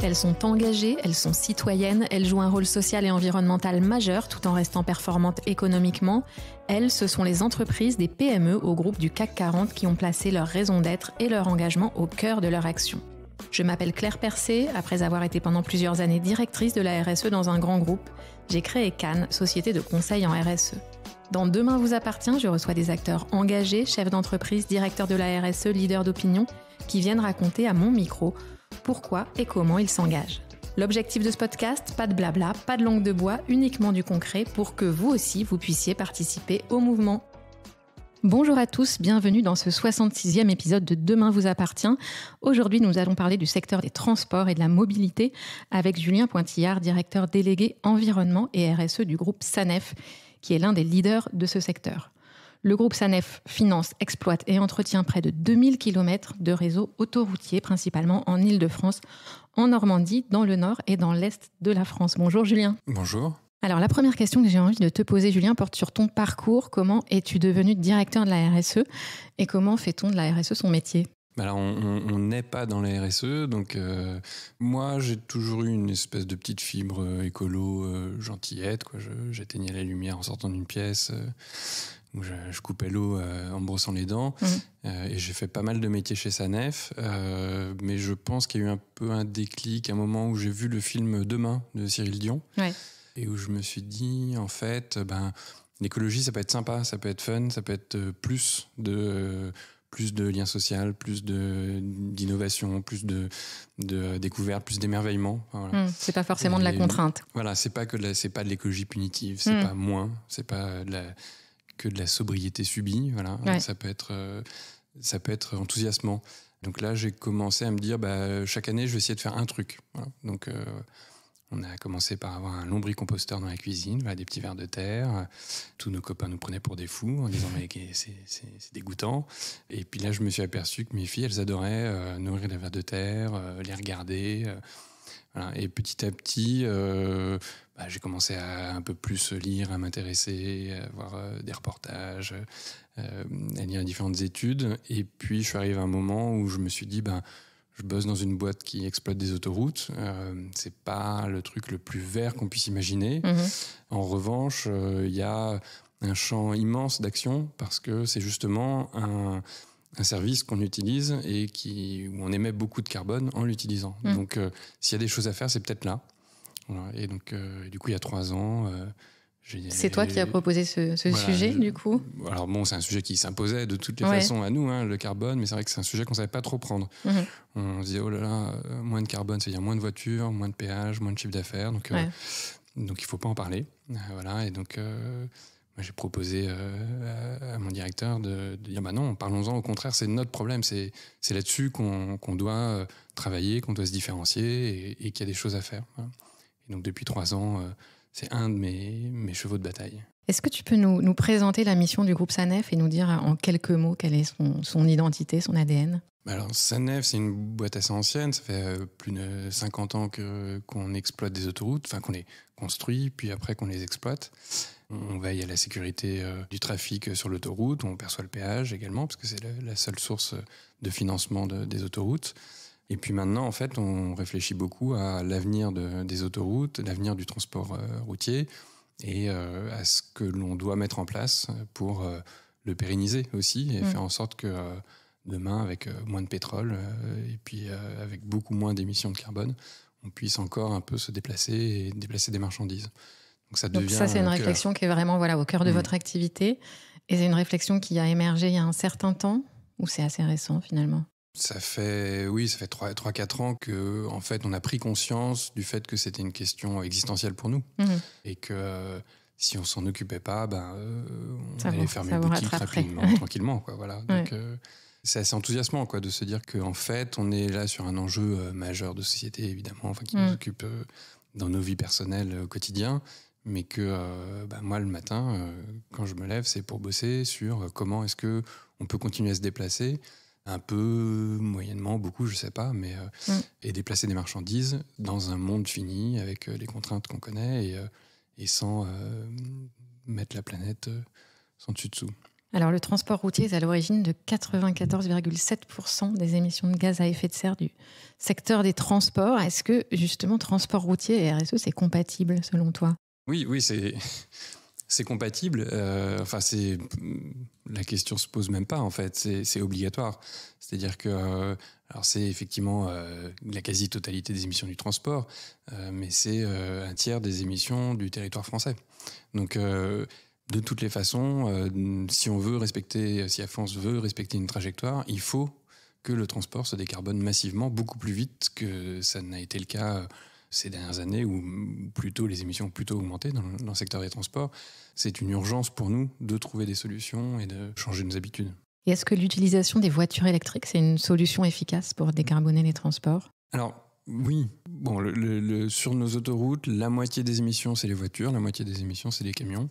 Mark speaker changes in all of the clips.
Speaker 1: Elles sont engagées, elles sont citoyennes, elles jouent un rôle social et environnemental majeur tout en restant performantes économiquement. Elles, ce sont les entreprises des PME au groupe du CAC 40 qui ont placé leur raison d'être et leur engagement au cœur de leur action. Je m'appelle Claire Percé, après avoir été pendant plusieurs années directrice de la RSE dans un grand groupe, j'ai créé Cannes, société de conseil en RSE. Dans Demain vous appartient, je reçois des acteurs engagés, chefs d'entreprise, directeurs de la RSE, leaders d'opinion, qui viennent raconter à mon micro pourquoi et comment ils s'engagent. L'objectif de ce podcast, pas de blabla, pas de langue de bois, uniquement du concret pour que vous aussi, vous puissiez participer au mouvement. Bonjour à tous, bienvenue dans ce 66e épisode de Demain vous appartient. Aujourd'hui, nous allons parler du secteur des transports et de la mobilité avec Julien Pointillard, directeur délégué environnement et RSE du groupe SANEF, qui est l'un des leaders de ce secteur. Le groupe SANEF finance, exploite et entretient près de 2000 km de réseaux autoroutiers, principalement en Île-de-France, en Normandie, dans le nord et dans l'est de la France. Bonjour Julien.
Speaker 2: Bonjour.
Speaker 1: Alors la première question que j'ai envie de te poser, Julien, porte sur ton parcours. Comment es-tu devenu directeur de la RSE et comment fait-on de la RSE son métier ?
Speaker 2: Alors on n'est pas dans la RSE, donc moi j'ai toujours eu une espèce de petite fibre écolo gentillette, quoi. J'éteignais la lumière en sortant d'une pièce, où je coupais l'eau en me brossant les dents, et j'ai fait pas mal de métiers chez SANEF, mais je pense qu'il y a eu un peu un déclic, un moment où j'ai vu le film Demain de Cyril Dion, et où je me suis dit en fait, l'écologie ça peut être sympa, ça peut être fun, ça peut être plus de liens sociaux, plus d'innovation, plus de découvertes, plus d'émerveillement. Voilà.
Speaker 1: C'est pas forcément de la contrainte.
Speaker 2: Voilà, c'est pas de l'écologie punitive, c'est pas moins, c'est pas que de la sobriété subie. Voilà, ça peut être enthousiasmant. Donc là, j'ai commencé à me dire, chaque année, je vais essayer de faire un truc. Voilà. Donc on a commencé par avoir un lombricomposteur dans la cuisine, des petits vers de terre. Tous nos copains nous prenaient pour des fous en disant mais c'est dégoûtant. Et puis là, je me suis aperçu que mes filles, elles adoraient nourrir les vers de terre, les regarder. Voilà. Et petit à petit, j'ai commencé à un peu plus lire, à m'intéresser, à voir des reportages, à lire différentes études. Et puis, je suis arrivé à un moment où je me suis dit, je bosse dans une boîte qui exploite des autoroutes. C'est pas le truc le plus vert qu'on puisse imaginer. En revanche, il y a un champ immense d'action parce que c'est justement un service qu'on utilise et où on émet beaucoup de carbone en l'utilisant. Donc, s'il y a des choses à faire, c'est peut-être là. Voilà. Et donc, du coup, il y a 3 ans...
Speaker 1: C'est toi qui as proposé ce sujet, du coup ?
Speaker 2: Alors bon, c'est un sujet qui s'imposait de toutes les façons à nous, le carbone, mais c'est vrai que c'est un sujet qu'on ne savait pas trop prendre. On se disait, oh là là, moins de carbone, c'est-à-dire moins de voitures, moins de péages, moins de chiffre d'affaires, donc il ne faut pas en parler. Voilà, et donc moi, j'ai proposé à mon directeur de dire, non, parlons-en, au contraire, c'est notre problème, c'est là-dessus qu'on doit travailler, qu'on doit se différencier et qu'il y a des choses à faire. Voilà. Et donc depuis 3 ans... c'est un de mes chevaux de bataille.
Speaker 1: Est-ce que tu peux nous présenter la mission du groupe SANEF et nous dire en quelques mots quelle est son identité, son ADN ?
Speaker 2: Alors SANEF, c'est une boîte assez ancienne. Ça fait plus de 50 ans qu'on exploite des autoroutes, enfin qu'on les construit, puis après qu'on les exploite. On veille à la sécurité du trafic sur l'autoroute. On perçoit le péage également, parce que c'est la seule source de financement des autoroutes. Et puis maintenant, en fait, on réfléchit beaucoup à l'avenir des autoroutes, l'avenir du transport routier et à ce que l'on doit mettre en place pour le pérenniser aussi et faire en sorte que demain, avec moins de pétrole et puis avec beaucoup moins d'émissions de carbone, on puisse encore un peu se déplacer et déplacer des marchandises.
Speaker 1: Donc ça, c'est une réflexion qui est vraiment au cœur de votre activité. Et c'est une réflexion qui a émergé il y a un certain temps ou c'est assez récent finalement ?
Speaker 2: Ça fait 3-4 ans que, en fait, on a pris conscience du fait que c'était une question existentielle pour nous. Et que si on s'en occupait pas, on allait fermer la boutique rapidement, tranquillement, quoi. Voilà. Donc, c'est assez enthousiasmant, quoi, de se dire qu'en fait, on est là sur un enjeu majeur de société, évidemment, qui nous occupe dans nos vies personnelles au quotidien. Mais que moi, le matin, quand je me lève, c'est pour bosser sur comment est-ce qu'on peut continuer à se déplacer un peu, moyennement, beaucoup, je sais pas, mais et déplacer des marchandises dans un monde fini avec les contraintes qu'on connaît et sans mettre la planète sans dessus dessous.
Speaker 1: Alors, le transport routier est à l'origine de 94,7% des émissions de gaz à effet de serre du secteur des transports. Est-ce que, justement, transport routier et RSE, c'est compatible, selon toi ?
Speaker 2: Oui, c'est compatible. La question se pose même pas, en fait. C'est obligatoire. C'est-à-dire que alors c'est effectivement la quasi-totalité des émissions du transport, mais c'est un tiers des émissions du territoire français. Donc, de toutes les façons, si Air France veut respecter une trajectoire, il faut que le transport se décarbone massivement, beaucoup plus vite que ça n'a été le cas ces dernières années, où plutôt les émissions ont plutôt augmenté dans le secteur des transports. C'est une urgence pour nous de trouver des solutions et de changer nos habitudes.
Speaker 1: Et est-ce que l'utilisation des voitures électriques, c'est une solution efficace pour décarboner les transports ?
Speaker 2: Alors, oui. Bon, sur nos autoroutes, la moitié des émissions, c'est les voitures, la moitié des émissions, c'est les camions.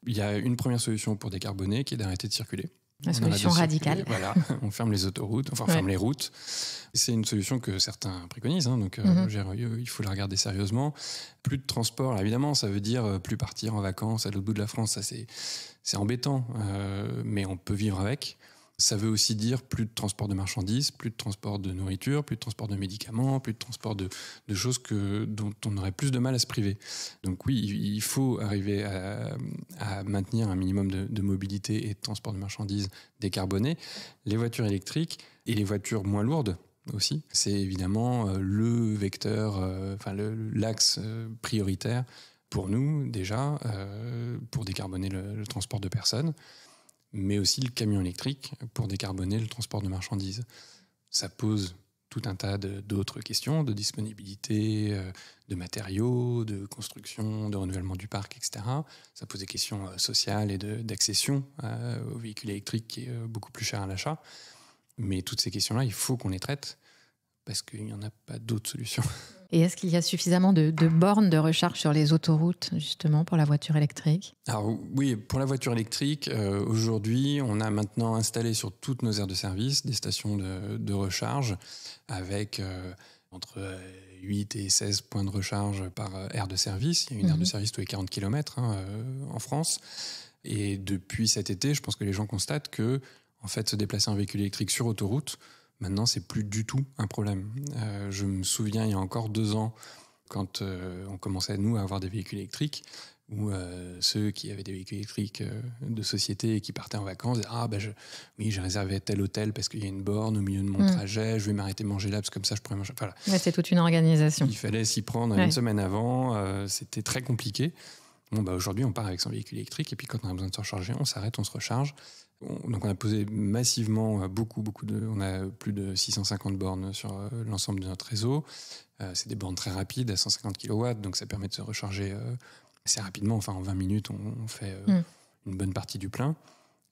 Speaker 2: Il y a une première solution pour décarboner qui est d'arrêter de circuler.
Speaker 1: La solution radicale.
Speaker 2: Voilà, on ferme les autoroutes, on ferme les routes. C'est une solution que certains préconisent, donc il faut la regarder sérieusement. Plus de transport, alors évidemment, ça veut dire plus partir en vacances à l'autre bout de la France. Ça, c'est embêtant, mais on peut vivre avec. Ça veut aussi dire plus de transport de marchandises, plus de transport de nourriture, plus de transport de médicaments, plus de transport de choses dont on aurait plus de mal à se priver. Donc oui, il faut arriver à maintenir un minimum de mobilité et de transport de marchandises décarbonés. Les voitures électriques et les voitures moins lourdes aussi, c'est évidemment le vecteur, l'axe prioritaire pour nous déjà, pour décarboner le transport de personnes, mais aussi le camion électrique pour décarboner le transport de marchandises. Ça pose tout un tas d'autres questions, de disponibilité, de matériaux, de construction, de renouvellement du parc, etc. Ça pose des questions sociales et d'accession aux véhicules électriques qui est beaucoup plus cher à l'achat. Mais toutes ces questions-là, il faut qu'on les traite parce qu'il n'y en a pas d'autres solutions.
Speaker 1: Et est-ce qu'il y a suffisamment de bornes de recharge sur les autoroutes, justement, pour la voiture électrique ?
Speaker 2: Alors oui, pour la voiture électrique, aujourd'hui, on a maintenant installé sur toutes nos aires de service des stations de recharge avec entre 8 et 16 points de recharge par aire de service. Il y a une aire de service tous les 40 km en France. Et depuis cet été, je pense que les gens constatent que en fait, se déplacer en véhicule électrique sur autoroute, maintenant, c'est plus du tout un problème. Je me souviens, il y a encore 2 ans, quand on commençait, nous, à avoir des véhicules électriques, où ceux qui avaient des véhicules électriques de société et qui partaient en vacances disaient j'ai réservé tel hôtel parce qu'il y a une borne au milieu de mon trajet, je vais m'arrêter manger là parce que comme ça je pourrais manger. Voilà.
Speaker 1: Ouais, c'est toute une organisation.
Speaker 2: Il fallait s'y prendre une semaine avant, c'était très compliqué. Aujourd'hui, on part avec son véhicule électrique et puis quand on a besoin de se recharger, on s'arrête, on se recharge. Donc on a posé massivement on a plus de 650 bornes sur l'ensemble de notre réseau. C'est des bornes très rapides à 150 kW, donc ça permet de se recharger assez rapidement. Enfin, en 20 minutes, on fait une bonne partie du plein.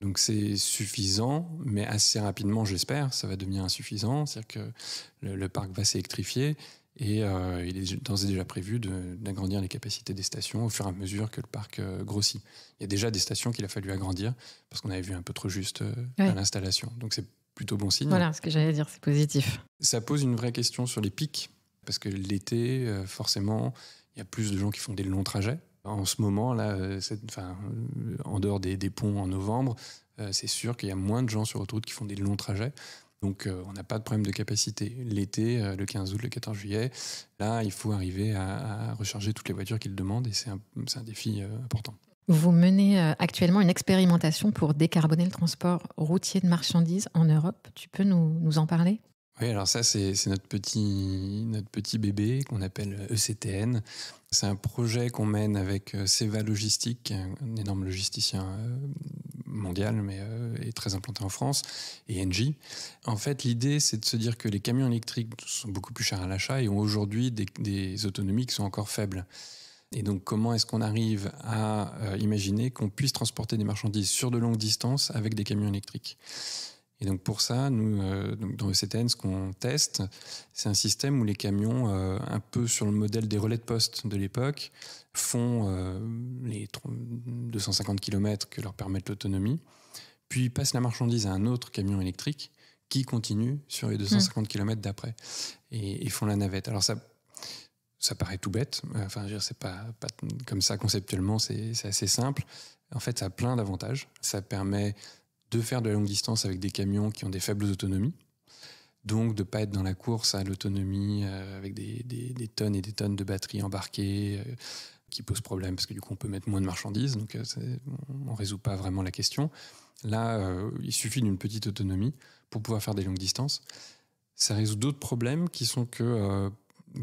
Speaker 2: Donc c'est suffisant, mais assez rapidement, j'espère, ça va devenir insuffisant. C'est-à-dire que le parc va s'électrifier et il est d'ores et déjà prévu d'agrandir les capacités des stations au fur et à mesure que le parc grossit. Il y a déjà des stations qu'il a fallu agrandir parce qu'on avait vu un peu trop juste à l'installation. Donc c'est plutôt bon signe.
Speaker 1: Voilà, ce que j'allais dire, c'est positif.
Speaker 2: Ça pose une vraie question sur les pics, parce que l'été, forcément, il y a plus de gens qui font des longs trajets. En ce moment, là, en dehors des ponts en novembre, c'est sûr qu'il y a moins de gens sur autoroute qui font des longs trajets. Donc, on n'a pas de problème de capacité. L'été, le 15 août, le 14 juillet, là, il faut arriver à recharger toutes les voitures qui le demandent et c'est un défi important.
Speaker 1: Vous menez actuellement une expérimentation pour décarboner le transport routier de marchandises en Europe. Tu peux nous en parler ?
Speaker 2: Oui, alors ça, c'est notre petit bébé qu'on appelle ECTN. C'est un projet qu'on mène avec Seva Logistique, un énorme logisticien mondial, mais est très implanté en France, et Engie. En fait, l'idée, c'est de se dire que les camions électriques sont beaucoup plus chers à l'achat et ont aujourd'hui des autonomies qui sont encore faibles. Et donc, comment est-ce qu'on arrive à imaginer qu'on puisse transporter des marchandises sur de longues distances avec des camions électriques ? Et donc pour ça, nous, dans ECTN, ce qu'on teste, c'est un système où les camions, un peu sur le modèle des relais de poste de l'époque, font les 250 km que leur permettent l'autonomie, puis passent la marchandise à un autre camion électrique qui continue sur les 250 km d'après et font la navette. Alors ça paraît tout bête, enfin, je veux dire, c'est pas comme ça conceptuellement, c'est assez simple. En fait, ça a plein d'avantages. Ça permet de faire de la longue distance avec des camions qui ont des faibles autonomies. Donc, de ne pas être dans la course à l'autonomie avec des tonnes et des tonnes de batteries embarquées qui posent problème parce que du coup, on peut mettre moins de marchandises. Donc, on ne résout pas vraiment la question. Là, il suffit d'une petite autonomie pour pouvoir faire des longues distances. Ça résout d'autres problèmes qui sont que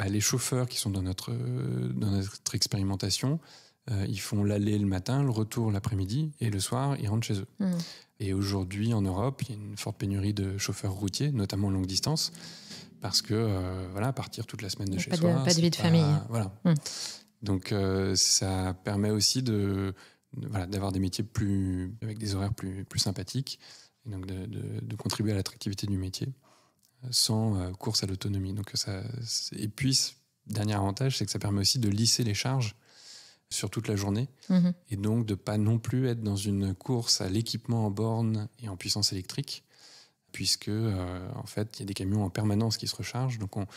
Speaker 2: les chauffeurs qui sont dans notre expérimentation, ils font l'aller le matin, le retour l'après-midi et le soir, ils rentrent chez eux. Et aujourd'hui, en Europe, il y a une forte pénurie de chauffeurs routiers, notamment longue distance, parce que partir toute la semaine de chez soi...
Speaker 1: Pas de vie de famille.
Speaker 2: Voilà. Donc, ça permet aussi d'avoir des métiers avec des horaires plus sympathiques, et donc de contribuer à l'attractivité du métier sans course à l'autonomie. Donc, et puis, dernier avantage, c'est que ça permet aussi de lisser les charges sur toute la journée, et donc de ne pas non plus être dans une course à l'équipement en borne et en puissance électrique, puisque en fait, il y a des camions en permanence qui se rechargent, donc on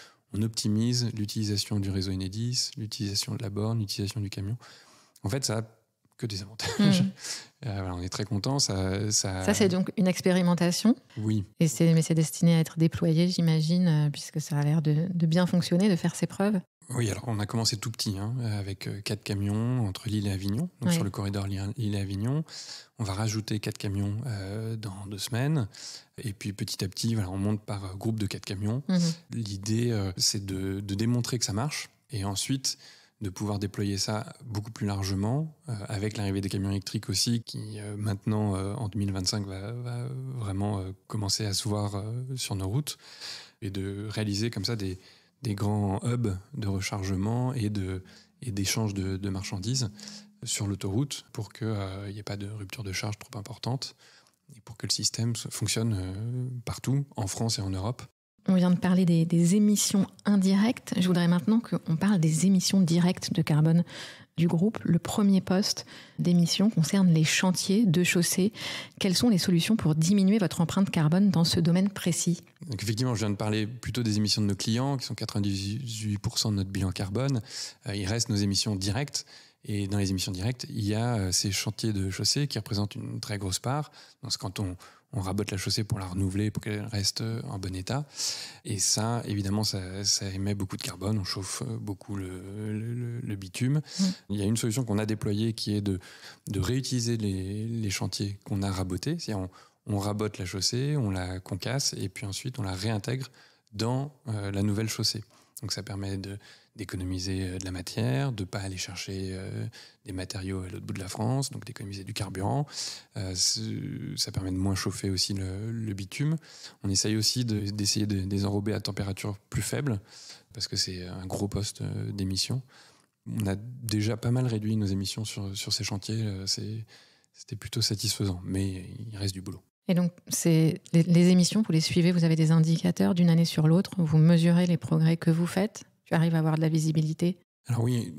Speaker 2: optimise l'utilisation du réseau Enedis, l'utilisation de la borne, l'utilisation du camion. En fait, ça n'a que des avantages. On est très contents. Ça,
Speaker 1: c'est donc une expérimentation.
Speaker 2: Oui.
Speaker 1: Mais c'est destiné à être déployé, j'imagine, puisque ça a l'air de bien fonctionner, de faire ses preuves.
Speaker 2: Oui, alors on a commencé tout petit, avec 4 camions entre Lille et Avignon, donc sur le corridor Lille et Avignon. On va rajouter 4 camions dans 2 semaines. Et puis petit à petit, on monte par groupe de 4 camions. L'idée, c'est de démontrer que ça marche et ensuite de pouvoir déployer ça beaucoup plus largement avec l'arrivée des camions électriques aussi qui maintenant, en 2025, va vraiment commencer à se voir sur nos routes et de réaliser comme ça des grands hubs de rechargement et d'échange de marchandises sur l'autoroute pour qu'il n'y ait pas de rupture de charge trop importante et pour que le système fonctionne partout, en France et en Europe.
Speaker 1: On vient de parler des émissions indirectes. Je voudrais maintenant qu'on parle des émissions directes de carbone du groupe. Le premier poste d'émission concerne les chantiers de chaussée. Quelles sont les solutions pour diminuer votre empreinte carbone dans ce domaine précis ?
Speaker 2: Donc effectivement, je viens de parler plutôt des émissions de nos clients, qui sont 98% de notre bilan carbone. Il reste nos émissions directes. Et dans les émissions directes, il y a ces chantiers de chaussée qui représentent une très grosse part. Donc c'est quand on rabote la chaussée pour la renouveler, pour qu'elle reste en bon état. Et ça, évidemment, ça émet beaucoup de carbone. On chauffe beaucoup le bitume. Il y a une solution qu'on a déployée qui est de réutiliser les chantiers qu'on a rabotés. C'est-à-dire on rabote la chaussée, on la concasse et puis ensuite on la réintègre dans la nouvelle chaussée. Donc ça permet d'économiser de la matière, de ne pas aller chercher des matériaux à l'autre bout de la France, donc d'économiser du carburant. Ça permet de moins chauffer aussi le bitume. On essaye aussi d'essayer de désenrober à température plus faible, parce que c'est un gros poste d'émission. On a déjà pas mal réduit nos émissions sur ces chantiers. C'était plutôt satisfaisant, mais il reste du boulot.
Speaker 1: Et donc, les émissions, vous les suivez, vous avez des indicateurs d'une année sur l'autre, vous mesurez les progrès que vous faites, tu arrives à avoir de la visibilité ?
Speaker 2: Alors oui,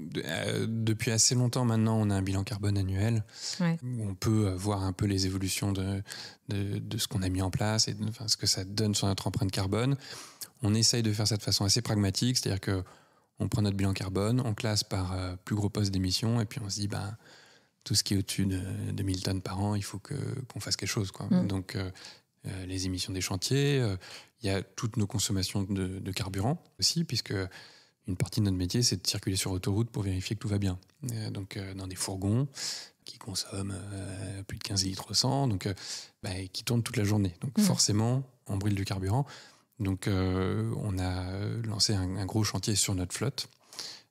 Speaker 2: depuis assez longtemps maintenant, on a un bilan carbone annuel où on peut voir un peu les évolutions de ce qu'on a mis en place et ce que ça donne sur notre empreinte carbone. On essaye de faire ça de façon assez pragmatique, c'est-à-dire qu'on prend notre bilan carbone, on classe par plus gros poste d'émission et puis on se dit tout ce qui est au-dessus de 1000 tonnes par an, il faut qu'on fasse quelque chose, quoi. Donc, les émissions des chantiers, il y a toutes nos consommations de carburant aussi, puisque une partie de notre métier, c'est de circuler sur autoroute pour vérifier que tout va bien. Donc, dans des fourgons qui consomment plus de 15 litres au 100, donc, qui tournent toute la journée. Donc, forcément, on brûle du carburant. Donc, on a lancé un gros chantier sur notre flotte.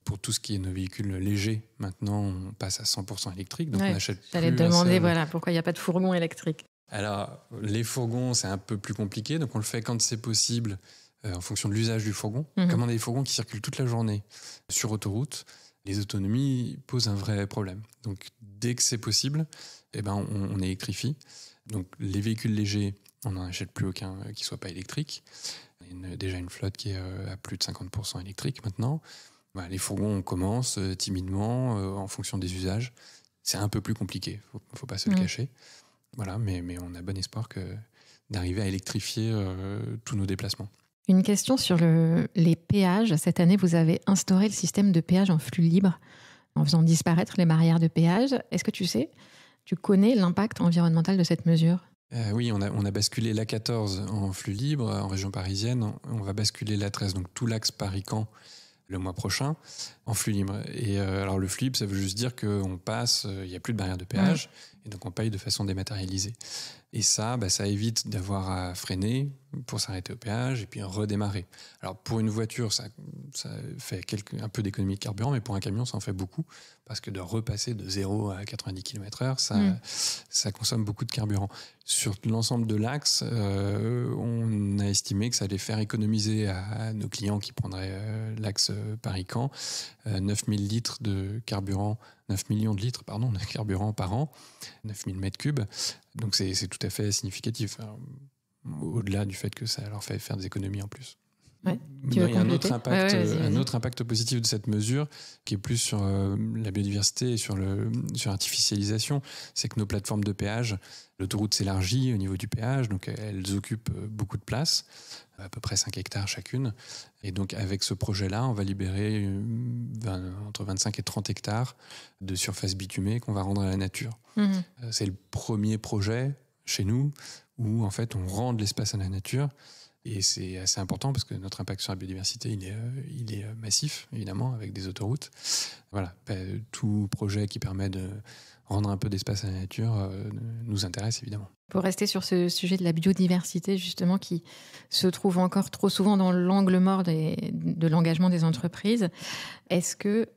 Speaker 2: Pour tout ce qui est nos véhicules légers, maintenant, on passe à 100% électrique. Donc on achète plus.
Speaker 1: J'allais te demander pourquoi il n'y a pas de fourgon électrique.
Speaker 2: Alors, les fourgons, c'est un peu plus compliqué. Donc on le fait quand c'est possible, en fonction de l'usage du fourgon. Comme on a des fourgons qui circulent toute la journée sur autoroute, les autonomies posent un vrai problème. Donc dès que c'est possible, on électrifie. Donc les véhicules légers, on n'en achète plus aucun qui ne soit pas électrique. On a déjà une flotte qui est à plus de 50% électrique maintenant. Les fourgons, on commence timidement en fonction des usages. C'est un peu plus compliqué, faut pas se le cacher. Voilà, mais on a bon espoir d'arriver à électrifier tous nos déplacements.
Speaker 1: Une question sur les péages. Cette année, vous avez instauré le système de péage en flux libre en faisant disparaître les barrières de péage. Est-ce que tu connais l'impact environnemental de cette mesure ?
Speaker 2: Oui, on a basculé l'A14 en flux libre en région parisienne. On va basculer l'A13, donc tout l'axe Paris-Caen, le mois prochain, en flux libre. Et alors le flux libre, ça veut juste dire qu'on passe, il n'y a plus de barrière de péage, et donc on paye de façon dématérialisée. Et ça, ça évite d'avoir à freiner pour s'arrêter au péage et puis redémarrer. Alors pour une voiture, ça fait un peu d'économie de carburant, mais pour un camion, ça en fait beaucoup, parce que de repasser de 0 à 90 km/h, ça consomme beaucoup de carburant. Sur l'ensemble de l'axe, on a estimé que ça allait faire économiser à nos clients qui prendraient l'axe Paris-Caen 9 000 litres de carburant, 9 millions de litres de carburant par an, 9 000 mètres cubes. Donc c'est tout à fait significatif, au-delà du fait que ça leur fait faire des économies en plus.
Speaker 1: Ouais.
Speaker 2: Il y a un autre impact positif de cette mesure qui est plus sur la biodiversité et sur l'artificialisation, c'est que nos plateformes de péage, l'autoroute s'élargit au niveau du péage, donc elles occupent beaucoup de place, à peu près 5 hectares chacune. Et donc avec ce projet-là, on va libérer entre 25 et 30 hectares de surface bitumée qu'on va rendre à la nature. C'est le premier projet chez nous où en fait on rend de l'espace à la nature. Et c'est assez important parce que notre impact sur la biodiversité, il est massif, évidemment, avec des autoroutes. Voilà, tout projet qui permet de rendre un peu d'espace à la nature nous intéresse, évidemment.
Speaker 1: Pour rester sur ce sujet de la biodiversité, justement, qui se trouve encore trop souvent dans l'angle mort de l'engagement des entreprises, est-ce que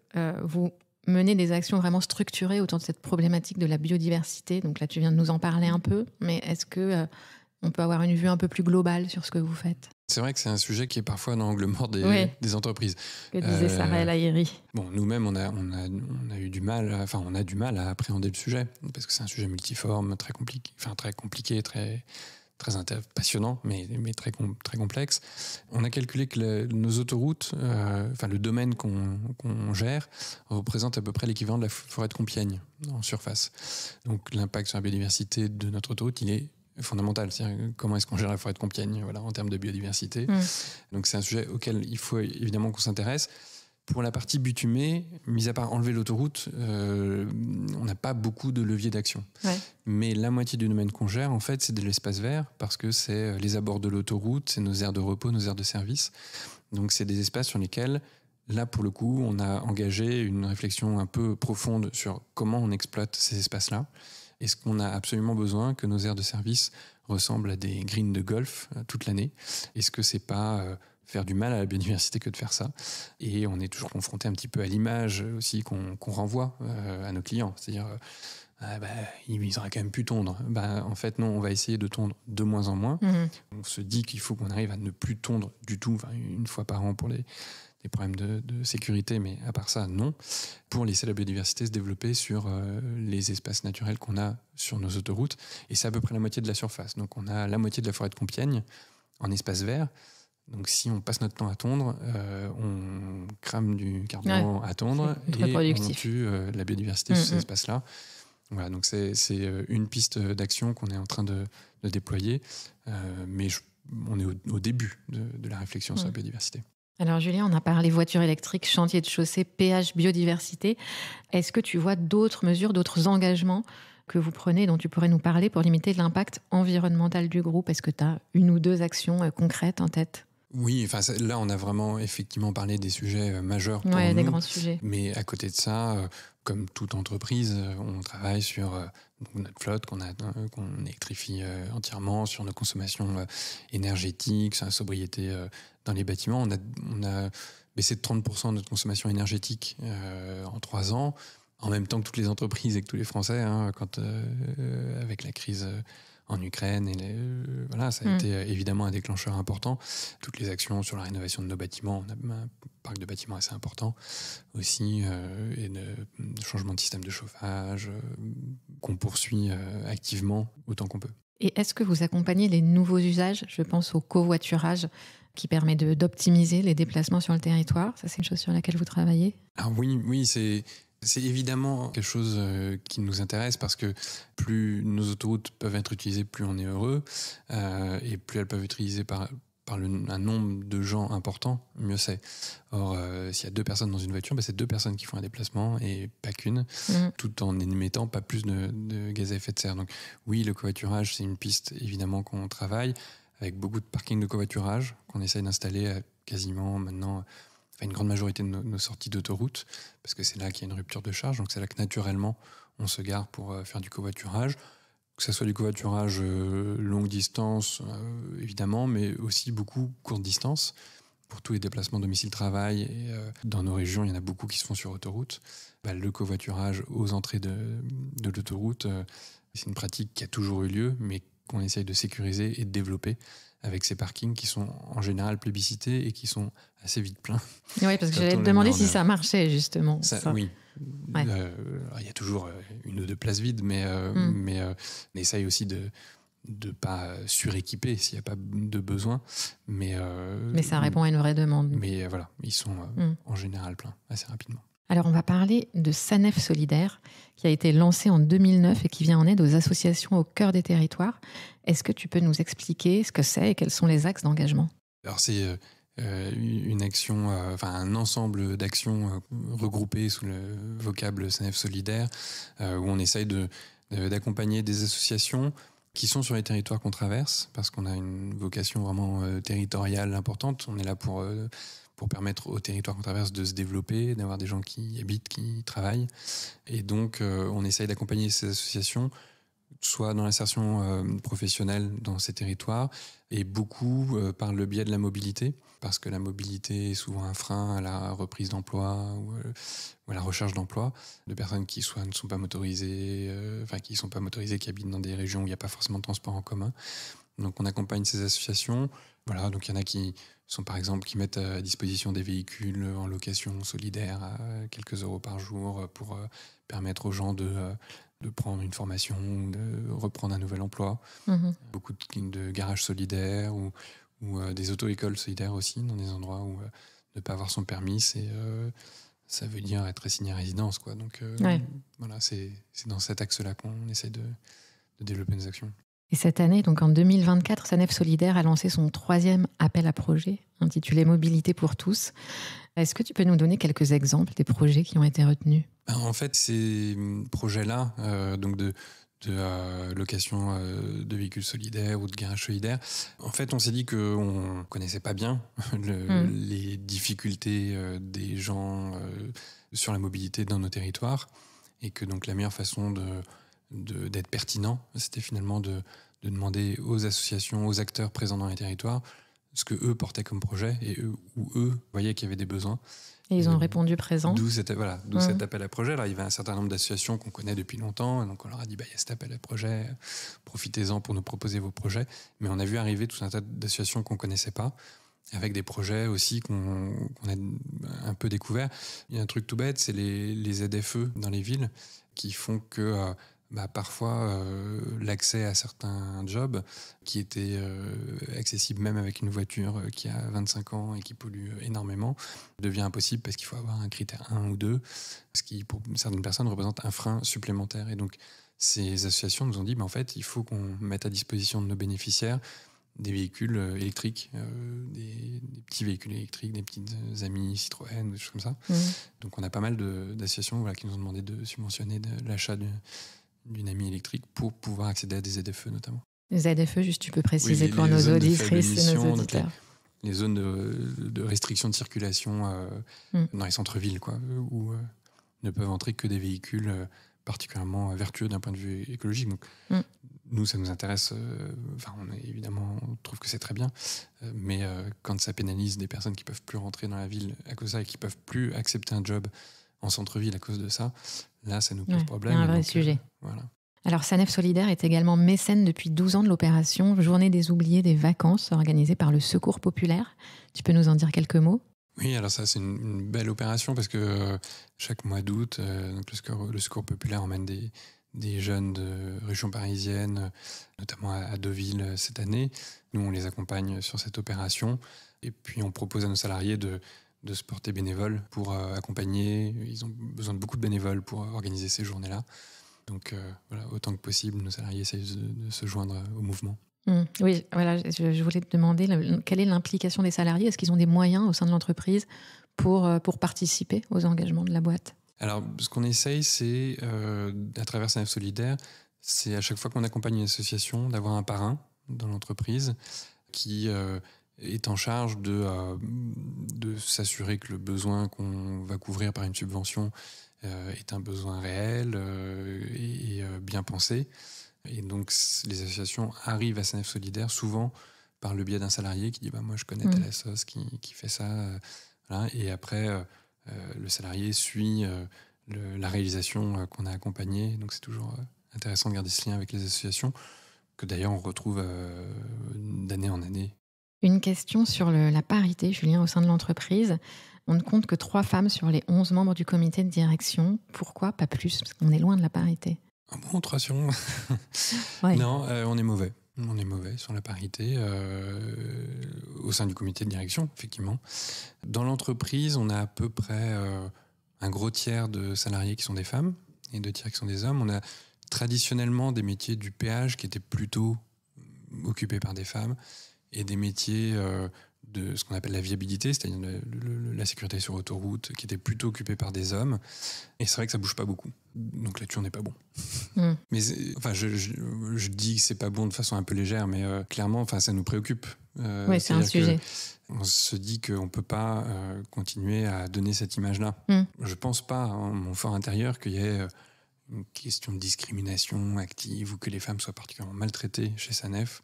Speaker 1: vous menez des actions vraiment structurées autour de cette problématique de la biodiversité? Donc là, tu viens de nous en parler un peu, mais est-ce que... on peut avoir une vue un peu plus globale sur ce que vous faites?
Speaker 2: C'est vrai que c'est un sujet qui est parfois dans l'angle mort des entreprises.
Speaker 1: Que disait Sarah El Haïry.
Speaker 2: Bon, nous-mêmes, on a eu du mal, on a du mal à appréhender le sujet parce que c'est un sujet multiforme, très compliqué, très passionnant, mais très complexe. On a calculé que nos autoroutes, le domaine qu'on gère, représente à peu près l'équivalent de la forêt de Compiègne en surface. Donc l'impact sur la biodiversité de notre autoroute, il est fondamental, c'est-à-dire comment est-ce qu'on gère la forêt de Compiègne, en termes de biodiversité. Donc c'est un sujet auquel il faut évidemment qu'on s'intéresse. Pour la partie bitumée, mis à part enlever l'autoroute, on n'a pas beaucoup de leviers d'action. Mais la moitié du domaine qu'on gère, en fait, c'est de l'espace vert, parce que c'est les abords de l'autoroute, c'est nos aires de repos, nos aires de service. Donc c'est des espaces sur lesquels, là pour le coup, on a engagé une réflexion un peu profonde sur comment on exploite ces espaces-là. Est-ce qu'on a absolument besoin que nos aires de service ressemblent à des greens de golf toute l'année? Est-ce que c'est pas faire du mal à la biodiversité que de faire ça? Et on est toujours confronté un petit peu à l'image aussi qu'on renvoie à nos clients. C'est-à-dire, ils auraient quand même pu tondre. En fait, non, on va essayer de tondre de moins en moins. On se dit qu'il faut qu'on arrive à ne plus tondre du tout, une fois par an pour des problèmes de sécurité, mais à part ça, non, pour laisser la biodiversité se développer sur les espaces naturels qu'on a sur nos autoroutes. Et c'est à peu près la moitié de la surface. Donc on a la moitié de la forêt de Compiègne en espace vert. Donc si on passe notre temps à tondre, on crame du carburant à tondre et on tue la biodiversité sur ces espaces-là. Voilà, donc c'est une piste d'action qu'on est en train de déployer, mais on est au début de la réflexion sur la biodiversité.
Speaker 1: Alors Julien, on a parlé voitures électriques, chantier de chaussée, péage, biodiversité. Est-ce que tu vois d'autres mesures, d'autres engagements que vous prenez, dont tu pourrais nous parler pour limiter l'impact environnemental du groupe? Est-ce que tu as une ou deux actions concrètes en tête?
Speaker 2: Oui, là on a vraiment effectivement parlé des sujets majeurs pour nous,
Speaker 1: des grands sujets.
Speaker 2: Mais à côté de ça, comme toute entreprise, on travaille sur notre flotte qu'on électrifie entièrement, sur nos consommations énergétiques, sur la sobriété dans les bâtiments. On a baissé de 30% notre consommation énergétique en 3 ans, en même temps que toutes les entreprises et que tous les Français, avec la crise en Ukraine. Ça a été évidemment un déclencheur important. Toutes les actions sur la rénovation de nos bâtiments, on a un parc de bâtiments assez important aussi, et de changement de système de chauffage qu'on poursuit activement autant qu'on peut.
Speaker 1: Et est-ce que vous accompagnez les nouveaux usages? Je pense au covoiturage qui permet d'optimiser les déplacements sur le territoire. Ça, c'est une chose sur laquelle vous travaillez?
Speaker 2: Ah oui, c'est évidemment quelque chose qui nous intéresse parce que plus nos autoroutes peuvent être utilisées, plus on est heureux, et plus elles peuvent être utilisées par par un nombre de gens important, mieux c'est. Or, s'il y a 2 personnes dans une voiture, c'est 2 personnes qui font un déplacement et pas qu'une, tout en émettant pas plus de gaz à effet de serre. Donc oui, le covoiturage, c'est une piste évidemment qu'on travaille, avec beaucoup de parkings de covoiturage qu'on essaye d'installer à quasiment maintenant une grande majorité de nos sorties d'autoroute, parce que c'est là qu'il y a une rupture de charge, donc c'est là que naturellement on se gare pour faire du covoiturage. Que ce soit du covoiturage longue distance, évidemment, mais aussi beaucoup courte distance. Pour tous les déplacements domicile-travail, et dans nos régions, il y en a beaucoup qui se font sur autoroute. Le covoiturage aux entrées de l'autoroute, c'est une pratique qui a toujours eu lieu, mais qu'on essaye de sécuriser et de développer avec ces parkings qui sont en général plébiscités et qui sont assez vite pleins.
Speaker 1: Oui, parce que j'allais te demander si ça marchait, justement.
Speaker 2: Oui. Ouais. Il y a toujours 1 ou 2 places vides, mais on essaye aussi de ne pas suréquiper s'il n'y a pas de besoin. Mais
Speaker 1: ça répond à une vraie demande.
Speaker 2: Mais voilà, ils sont en général pleins assez rapidement.
Speaker 1: Alors, on va parler de SANEF Solidaire, qui a été lancé en 2009 et qui vient en aide aux associations au cœur des territoires. Est-ce que tu peux nous expliquer ce que c'est et quels sont les axes d'engagement ?
Speaker 2: Alors, c'est une action, un ensemble d'actions regroupées sous le vocable SANEF Solidaire, où on essaye d'accompagner des associations qui sont sur les territoires qu'on traverse, parce qu'on a une vocation vraiment territoriale importante. On est là pour permettre aux territoires qu'on traverse de se développer, d'avoir des gens qui y habitent, qui y travaillent. Et donc, on essaye d'accompagner ces associations, soit dans l'insertion professionnelle dans ces territoires, et beaucoup par le biais de la mobilité, parce que la mobilité est souvent un frein à la reprise d'emploi ou à la recherche d'emploi de personnes qui soit ne sont pas motorisées, qui habitent dans des régions où il n'y a pas forcément de transport en commun. Donc on accompagne ces associations. Voilà, donc il y en a qui sont par exemple qui mettent à disposition des véhicules en location solidaire à quelques euros par jour pour permettre aux gens de prendre une formation ou de reprendre un nouvel emploi. Beaucoup de garages solidaires ou des auto-écoles solidaires aussi, dans des endroits où ne pas avoir son permis, ça veut dire être assigné à résidence, quoi. Donc voilà, c'est dans cet axe-là qu'on essaie de développer nos actions.
Speaker 1: Et cette année, donc en 2024, SANEF Solidaire a lancé son 3e appel à projet, intitulé Mobilité pour tous. Est-ce que tu peux nous donner quelques exemples des projets qui ont été retenus ?
Speaker 2: En fait, ces projets-là, donc de location de véhicules solidaires ou de garages solidaires, en fait, on s'est dit qu'on ne connaissait pas bien les difficultés des gens sur la mobilité dans nos territoires, et que donc la meilleure façon d'être pertinent, c'était finalement de demander aux associations, aux acteurs présents dans les territoires, ce que eux portaient comme projet, et eux voyaient qu'il y avait des besoins.
Speaker 1: Et ils ont répondu présent.
Speaker 2: D'où cet appel à projet. Alors, il y avait un certain nombre d'associations qu'on connaît depuis longtemps, et donc on leur a dit, il y a cet appel à projet, profitez-en pour nous proposer vos projets. Mais on a vu arriver tout un tas d'associations qu'on ne connaissait pas, avec des projets aussi qu'on a un peu découverts. Il y a un truc tout bête, c'est les ZFE dans les villes, qui font que parfois l'accès à certains jobs qui étaient accessibles même avec une voiture qui a 25 ans et qui pollue énormément devient impossible parce qu'il faut avoir un critère 1 ou 2, ce qui pour certaines personnes représente un frein supplémentaire. Et donc ces associations nous ont dit en fait il faut qu'on mette à disposition de nos bénéficiaires des véhicules électriques, des petits véhicules électriques, des petites amies Citroën, des choses comme ça. Donc on a pas mal d'associations qui nous ont demandé de subventionner l'achat d'une amie électrique pour pouvoir accéder à des ZFE notamment.
Speaker 1: Les ZFE, juste tu peux préciser pour nos auditrices et nos auditeurs.
Speaker 2: Les zones de restriction de circulation dans les centres-villes, où ne peuvent entrer que des véhicules particulièrement vertueux d'un point de vue écologique. Donc, nous, ça nous intéresse. On trouve que c'est très bien. Mais quand ça pénalise des personnes qui ne peuvent plus rentrer dans la ville à cause de ça et qui ne peuvent plus accepter un job en centre-ville à cause de ça, là, ça nous pose problème.
Speaker 1: Il y a un vrai sujet.
Speaker 2: Voilà.
Speaker 1: Alors, SANEF Solidaire est également mécène depuis 12 ans de l'opération Journée des oubliés des vacances organisée par le Secours populaire. Tu peux nous en dire quelques mots ?
Speaker 2: Oui, alors ça, c'est une belle opération parce que chaque mois d'août, le Secours populaire emmène des jeunes de région parisienne, notamment à Deauville cette année. Nous, on les accompagne sur cette opération et puis on propose à nos salariés de se porter bénévoles pour accompagner. Ils ont besoin de beaucoup de bénévoles pour organiser ces journées-là. Donc autant que possible, nos salariés essayent de se joindre au mouvement.
Speaker 1: Oui, voilà, je voulais te demander quelle est l'implication des salariés. Est-ce qu'ils ont des moyens au sein de l'entreprise pour participer aux engagements de la boîte?
Speaker 2: Alors, ce qu'on essaye, c'est, à travers SANEF Solidaire, c'est à chaque fois qu'on accompagne une association, d'avoir un parrain dans l'entreprise qui est en charge de s'assurer que le besoin qu'on va couvrir par une subvention est un besoin réel et bien pensé. Et donc, les associations arrivent à SANEF Solidaire souvent par le biais d'un salarié qui dit moi, je connais telle assoce qui fait ça. Voilà. Et après, le salarié suit la réalisation qu'on a accompagnée. Donc, c'est toujours intéressant de garder ce lien avec les associations, que d'ailleurs, on retrouve d'année en année.
Speaker 1: Une question sur la parité, Julien, au sein de l'entreprise. On ne compte que 3 femmes sur les 11 membres du comité de direction. Pourquoi pas plus? Parce qu'on est loin de la parité.
Speaker 2: Bon, 3 sur 11. Ouais. Non, on est mauvais. On est mauvais sur la parité au sein du comité de direction, effectivement. Dans l'entreprise, on a à peu près un gros tiers de salariés qui sont des femmes et 2 tiers qui sont des hommes. On a traditionnellement des métiers du péage qui étaient plutôt occupés par des femmes et des métiers de ce qu'on appelle la viabilité, c'est-à-dire la sécurité sur autoroute, qui était plutôt occupée par des hommes. Et c'est vrai que ça bouge pas beaucoup. Donc là-dessus, on n'est pas bon. Mais enfin, je dis que c'est pas bon de façon un peu légère, mais clairement, ça nous préoccupe.
Speaker 1: Oui, c'est un sujet.
Speaker 2: On se dit qu'on peut pas continuer à donner cette image-là. Je pense pas, en mon fort intérieur, qu'il y ait une question de discrimination active ou que les femmes soient particulièrement maltraitées chez SANEF.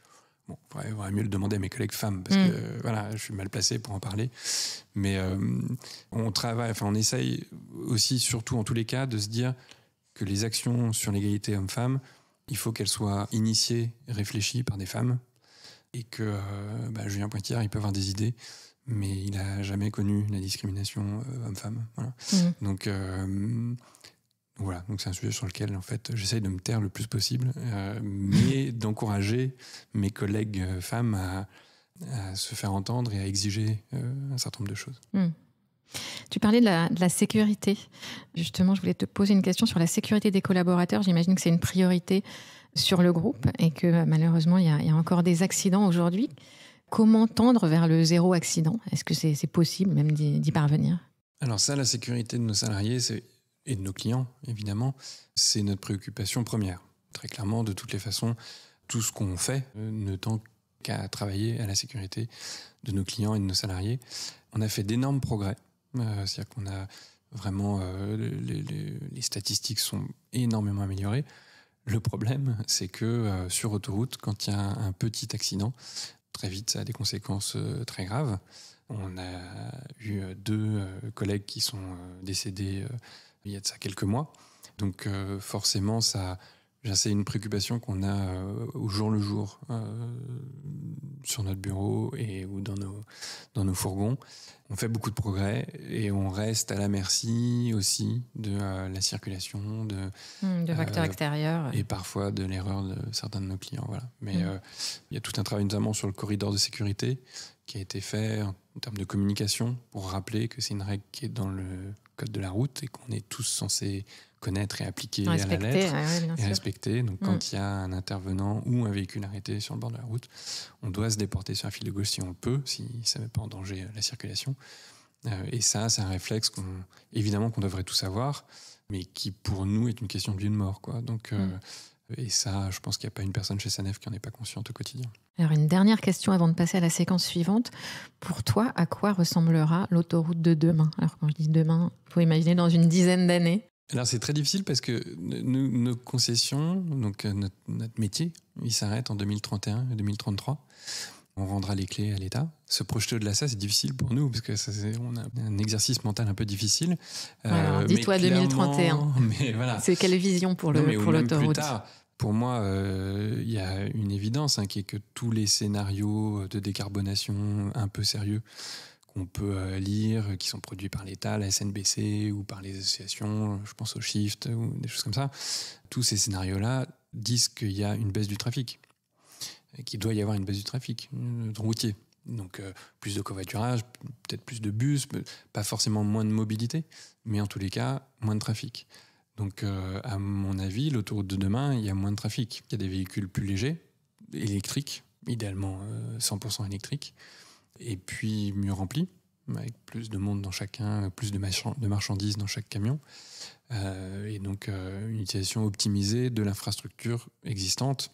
Speaker 2: Bon, il vaudrait mieux le demander à mes collègues femmes parce que voilà, je suis mal placé pour en parler. Mais on essaye aussi, surtout en tous les cas, de se dire que les actions sur l'égalité homme-femme, il faut qu'elles soient initiées, réfléchies par des femmes, et que Julien Pointillard, il peut avoir des idées, mais il n'a jamais connu la discrimination homme-femme. Voilà. Donc voilà, donc c'est un sujet sur lequel en fait j'essaye de me taire le plus possible, mais d'encourager mes collègues femmes à se faire entendre et à exiger un certain nombre de choses.
Speaker 1: Tu parlais de la sécurité. Justement, je voulais te poser une question sur la sécurité des collaborateurs. J'imagine que c'est une priorité sur le groupe et que malheureusement, il y a encore des accidents aujourd'hui. Comment tendre vers le zéro accident? Est-ce que c'est possible même d'y parvenir?
Speaker 2: Alors ça, la sécurité de nos salariés, et de nos clients, évidemment, c'est notre préoccupation première. Très clairement, de toutes les façons, tout ce qu'on fait ne tend qu'à travailler à la sécurité de nos clients et de nos salariés. On a fait d'énormes progrès. C'est-à-dire qu'on a vraiment... les statistiques sont énormément améliorées. Le problème, c'est que sur autoroute, quand il y a un petit accident, très vite, ça a des conséquences très graves. On a eu 2 collègues qui sont décédés il y a de ça quelques mois. Donc forcément, c'est une préoccupation qu'on a au jour le jour sur notre bureau ou dans nos fourgons. On fait beaucoup de progrès et on reste à la merci aussi de la circulation, de
Speaker 1: facteurs extérieurs.
Speaker 2: Et parfois de l'erreur de certains de nos clients. Voilà. Mais il y a tout un travail notamment sur le corridor de sécurité qui a été fait en termes de communication pour rappeler que c'est une règle qui est dans le code de la route et qu'on est tous censés connaître et appliquer à la lettre et respecter. Donc quand il y a un intervenant ou un véhicule arrêté sur le bord de la route, on doit se déporter sur un fil de gauche si on le peut, si ça ne met pas en danger la circulation. Et ça, c'est un réflexe évidemment qu'on devrait tous avoir, mais qui pour nous est une question de vie ou de mort, quoi. Donc, et ça, je pense qu'il n'y a pas une personne chez SANEF qui n'en est pas consciente au quotidien.
Speaker 1: Alors une dernière question avant de passer à la séquence suivante. Pour toi, à quoi ressemblera l'autoroute de demain? Alors quand je dis demain, il faut imaginer dans une dizaine d'années.
Speaker 2: Alors c'est très difficile parce que nos concessions, donc notre métier, il s'arrête en 2031 et 2033. On rendra les clés à l'État. Se projeter au-delà de ça, c'est difficile pour nous parce que on a un exercice mental un peu difficile.
Speaker 1: Alors, dis-toi 2031.
Speaker 2: Mais voilà.
Speaker 1: C'est quelle vision pour l'autoroute?
Speaker 2: Plus tard, pour moi, il y a une évidence qui est que tous les scénarios de décarbonation un peu sérieux qu'on peut lire, qui sont produits par l'État, la SNBC ou par les associations, je pense au Shift ou des choses comme ça, tous ces scénarios-là disent qu'il y a une baisse du trafic, qu'il doit y avoir une baisse du trafic routier. Donc plus de covoiturage, peut-être plus de bus, pas forcément moins de mobilité, mais en tous les cas, moins de trafic. Donc à mon avis, l'autoroute de demain, il y a moins de trafic. Il y a des véhicules plus légers, électriques, idéalement 100% électrique, et puis mieux rempli, avec plus de monde dans chacun, plus de marchandises dans chaque camion, et donc une utilisation optimisée de l'infrastructure existante,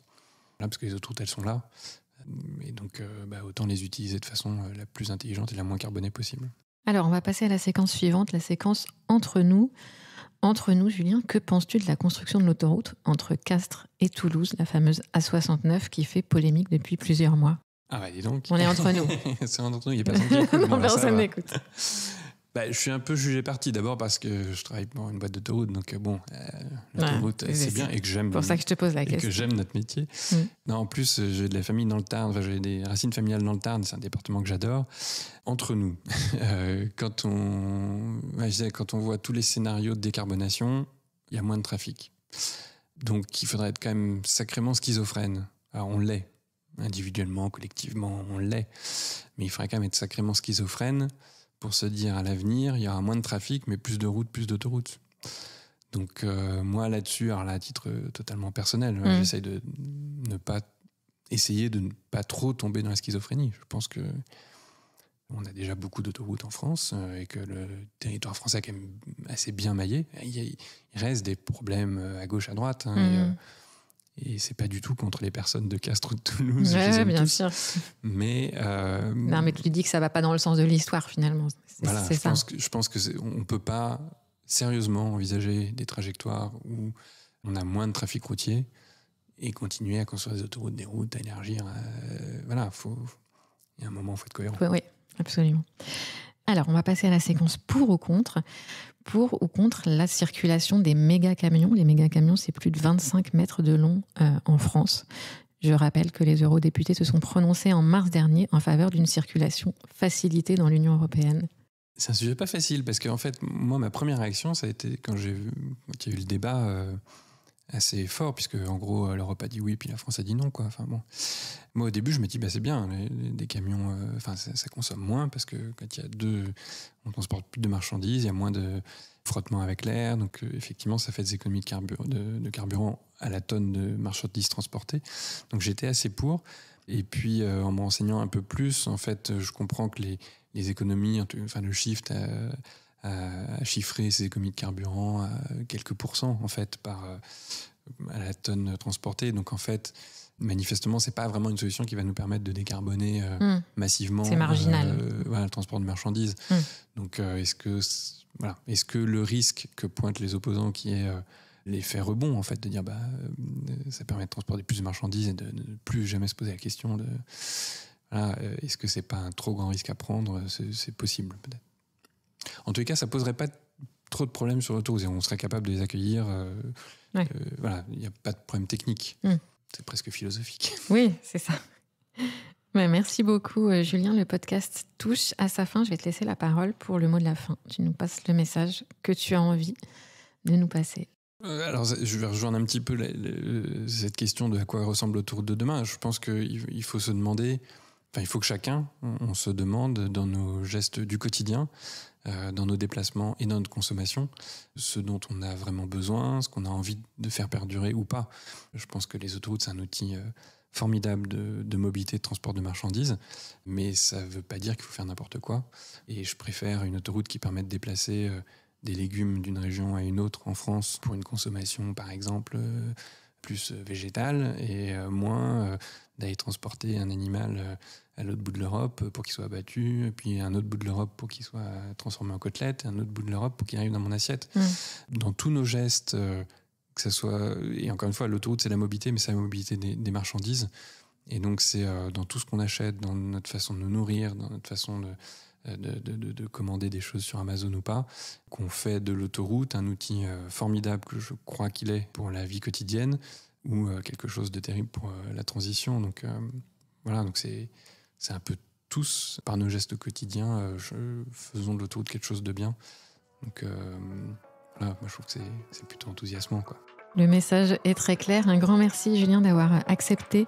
Speaker 2: là, parce que les autoroutes, elles sont là, et donc autant les utiliser de façon la plus intelligente et la moins carbonée possible.
Speaker 1: Alors, on va passer à la séquence suivante, la séquence entre nous. Entre nous, Julien, que penses-tu de la construction de l'autoroute entre Castres et Toulouse, la fameuse A69 qui fait polémique depuis plusieurs mois?
Speaker 2: Ah bah dis donc.
Speaker 1: On est entre nous.
Speaker 2: C'est entre nous, il n'y a personne qui écoute.
Speaker 1: Non, personne n'écoute.
Speaker 2: Je suis un peu jugé parti, d'abord parce que je travaille pour une boîte d'autoroute, donc l'autoroute, c'est bien, et que j'aime.
Speaker 1: C'est pour ça que je te pose la question.
Speaker 2: Et que j'aime notre métier. Non, en plus, j'ai de la famille dans le Tarn, j'ai des racines familiales dans le Tarn, c'est un département que j'adore. Entre nous, quand on voit tous les scénarios de décarbonation, il y a moins de trafic. Donc il faudrait être quand même sacrément schizophrène. Alors on l'est, individuellement, collectivement, on l'est. Mais il faudrait quand même être sacrément schizophrène pour se dire à l'avenir, il y aura moins de trafic, mais plus de routes, plus d'autoroutes. Donc moi là-dessus, alors là, à titre totalement personnel, j'essaye de ne pas trop tomber dans la schizophrénie. Je pense que on a déjà beaucoup d'autoroutes en France et que le territoire français est quand même assez bien maillé. Il reste des problèmes à gauche, à droite. Et c'est pas du tout contre les personnes de Castres ou de Toulouse.
Speaker 1: Ouais, bien sûr.
Speaker 2: Mais
Speaker 1: non, mais tu dis que ça va pas dans le sens de l'histoire finalement.
Speaker 2: Je pense que on peut pas sérieusement envisager des trajectoires où on a moins de trafic routier et continuer à construire des autoroutes, des routes, à élargir. Il y a un moment, il faut être cohérent.
Speaker 1: Oui, absolument. Alors, on va passer à la séquence pour ou contre. Pour ou contre la circulation des méga-camions. Les méga-camions, c'est plus de 25 mètres de long en France. Je rappelle que les eurodéputés se sont prononcés en mars dernier en faveur d'une circulation facilitée dans l'Union européenne.
Speaker 2: C'est un sujet pas facile, parce qu'en fait, moi, ma première réaction, ça a été quand il y a eu le débat assez fort, puisque en gros, l'Europe a dit oui, puis la France a dit non, quoi. Enfin bon. Moi, au début, je me dis, c'est bien, des camions, ça consomme moins, parce que quand il y a on transporte plus de marchandises, il y a moins de frottement avec l'air, donc effectivement, ça fait des économies de carburant à la tonne de marchandises transportées. Donc j'étais assez pour. Et puis, en me renseignant un peu plus, en fait, je comprends que les économies, le shift à chiffrer ces économies de carburant à quelques pourcents, en fait, à la tonne transportée. Donc, en fait, manifestement, c'est pas vraiment une solution qui va nous permettre de décarboner massivement.
Speaker 1: C'est marginal.
Speaker 2: Le transport de marchandises. Donc, est-ce que le risque que pointent les opposants, qui est l'effet rebond, en fait, de dire ça permet de transporter plus de marchandises et de ne plus jamais se poser la question de est-ce que c'est pas un trop grand risque à prendre? C'est possible, peut-être. En tous les cas, ça poserait pas trop de problèmes sur l'autoroute. On serait capable de les accueillir. Il n'y a pas de problème technique. C'est presque philosophique.
Speaker 1: Oui, c'est ça. Merci beaucoup, Julien. Le podcast touche à sa fin. Je vais te laisser la parole pour le mot de la fin. Tu nous passes le message que tu as envie de nous passer.
Speaker 2: Alors, je vais rejoindre un petit peu cette question de à quoi ressemble l'autoroute de demain. Je pense qu'il faut se demander, il faut que chacun, on se demande dans nos gestes du quotidien, dans nos déplacements et dans notre consommation, ce dont on a vraiment besoin, ce qu'on a envie de faire perdurer ou pas. Je pense que les autoroutes, c'est un outil formidable de mobilité, de transport de marchandises, mais ça ne veut pas dire qu'il faut faire n'importe quoi. Et je préfère une autoroute qui permet de déplacer des légumes d'une région à une autre en France pour une consommation, par exemple, plus végétale, et moins d'aller transporter un animal à l'autre bout de l'Europe pour qu'il soit abattu, puis à un autre bout de l'Europe pour qu'il soit transformé en côtelette, et un autre bout de l'Europe pour qu'il arrive dans mon assiette. Dans tous nos gestes, que ce soit... Et encore une fois, l'autoroute, c'est la mobilité, mais c'est la mobilité des marchandises. Et donc, c'est dans tout ce qu'on achète, dans notre façon de nous nourrir, dans notre façon de commander des choses sur Amazon ou pas, qu'on fait de l'autoroute un outil formidable que je crois qu'il est pour la vie quotidienne, ou quelque chose de terrible pour la transition. Donc donc c'est un peu tous, par nos gestes quotidiens, faisons de l'autoroute quelque chose de bien. Donc moi je trouve que c'est plutôt enthousiasmant, quoi.
Speaker 1: Le message est très clair. Un grand merci, Julien, d'avoir accepté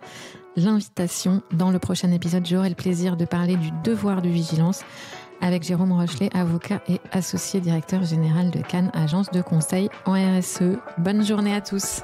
Speaker 1: l'invitation. Dans le prochain épisode, j'aurai le plaisir de parler du devoir de vigilance avec Jérôme Rochelet, avocat et associé directeur général de Cannes, agence de conseil en RSE. Bonne journée à tous.